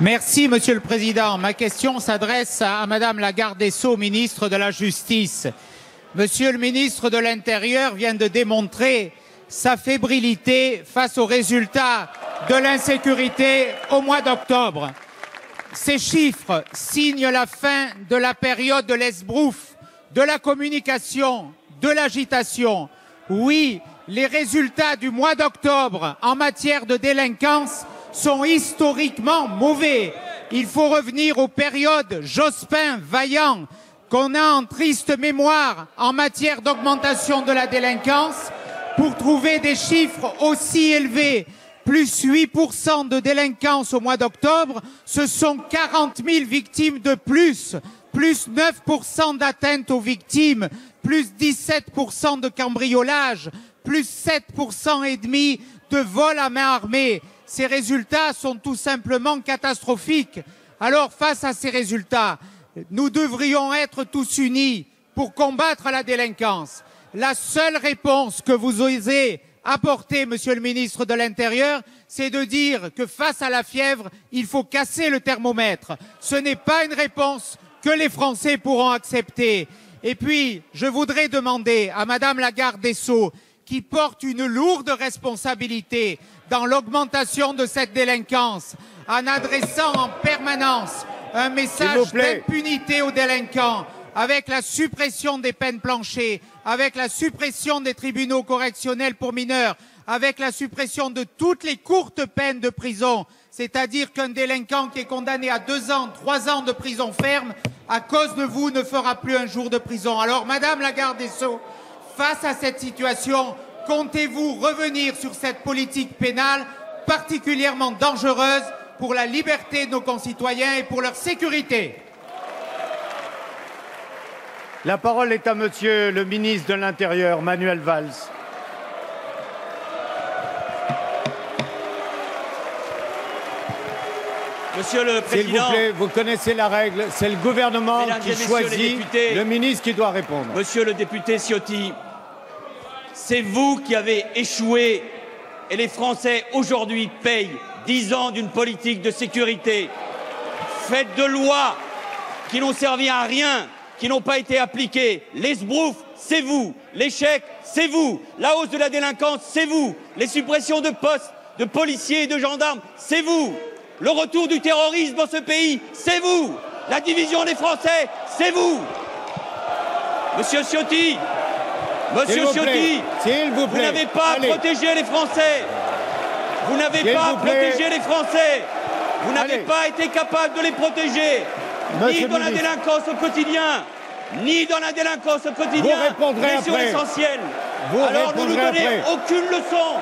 Merci, Monsieur le Président. Ma question s'adresse à Madame la garde des Sceaux, ministre de la Justice. Monsieur le ministre de l'Intérieur vient de démontrer sa fébrilité face aux résultats de l'insécurité au mois d'octobre. Ces chiffres signent la fin de la période de l'esbrouf, de la communication, de l'agitation. Oui, les résultats du mois d'octobre en matière de délinquance sont historiquement mauvais. Il faut revenir aux périodes Jospin-Vaillant qu'on a en triste mémoire en matière d'augmentation de la délinquance pour trouver des chiffres aussi élevés. Plus 8% de délinquance au mois d'octobre, ce sont 40 000 victimes de plus 9% d'atteintes aux victimes, plus 17% de cambriolage, plus 7% et demi de vol à main armée. Ces résultats sont tout simplement catastrophiques. Alors, face à ces résultats, nous devrions être tous unis pour combattre la délinquance. La seule réponse que vous osez apporter, Monsieur le ministre de l'Intérieur, c'est de dire que face à la fièvre, il faut casser le thermomètre. Ce n'est pas une réponse que les Français pourront accepter. Et puis, je voudrais demander à Madame la garde des Sceaux, qui porte une lourde responsabilité dans l'augmentation de cette délinquance, en adressant en permanence un message d'impunité aux délinquants, avec la suppression des peines planchées, avec la suppression des tribunaux correctionnels pour mineurs, avec la suppression de toutes les courtes peines de prison, c'est-à-dire qu'un délinquant qui est condamné à 2 ans, 3 ans de prison ferme, à cause de vous, ne fera plus un jour de prison. Alors, Madame la garde des Sceaux, face à cette situation, comptez-vous revenir sur cette politique pénale particulièrement dangereuse pour la liberté de nos concitoyens et pour leur sécurité? La parole est à Monsieur le ministre de l'Intérieur, Manuel Valls. Monsieur le Président, s'il vous plaît, vous connaissez la règle, c'est le gouvernement qui choisit le ministre qui doit répondre. Monsieur le député Ciotti, c'est vous qui avez échoué et les Français aujourd'hui payent 10 ans d'une politique de sécurité faite de lois qui n'ont servi à rien, qui n'ont pas été appliquées. L'esbrouf, c'est vous. L'échec, c'est vous. La hausse de la délinquance, c'est vous. Les suppressions de postes de policiers et de gendarmes, c'est vous. Le retour du terrorisme dans ce pays, c'est vous. La division des Français, c'est vous. Monsieur Ciotti, vous n'avez pas protégé les Français. Vous n'avez pas protégé les Français. Vous n'avez pas été capable de les protéger. Ni dans la délinquance au quotidien, ni dans la délinquance au quotidien, mais sur l'essentiel. Alors ne nous donnez aucune leçon.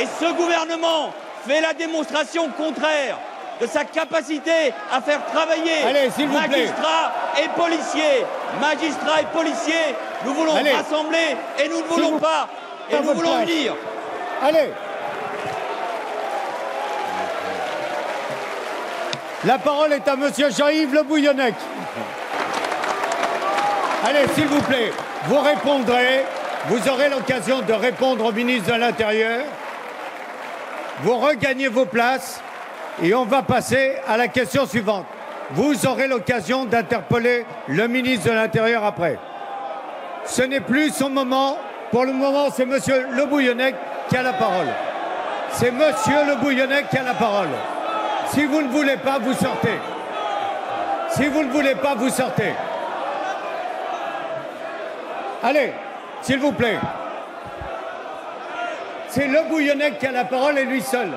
Et ce gouvernement fait la démonstration contraire de sa capacité à faire travailler magistrats et policiers. Magistrats et policiers, nous voulons rassembler et nous ne voulons pas. Et nous voulons unir. Allez. La parole est à Monsieur Jean-Yves Le Bouillonnec. Allez, s'il vous plaît, vous répondrez. Vous aurez l'occasion de répondre au ministre de l'Intérieur. Vous regagnez vos places et on va passer à la question suivante. Vous aurez l'occasion d'interpeller le ministre de l'Intérieur après. Ce n'est plus son moment. Pour le moment, c'est Monsieur Le Bouillonnec qui a la parole. C'est Monsieur Le Bouillonnec qui a la parole. Si vous ne voulez pas, vous sortez. Si vous ne voulez pas, vous sortez. Allez, s'il vous plaît. C'est Le Bouillonnec qui a la parole et lui seul.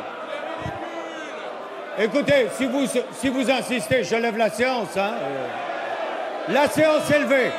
Écoutez, si vous insistez, je lève la séance. Hein. La séance est levée.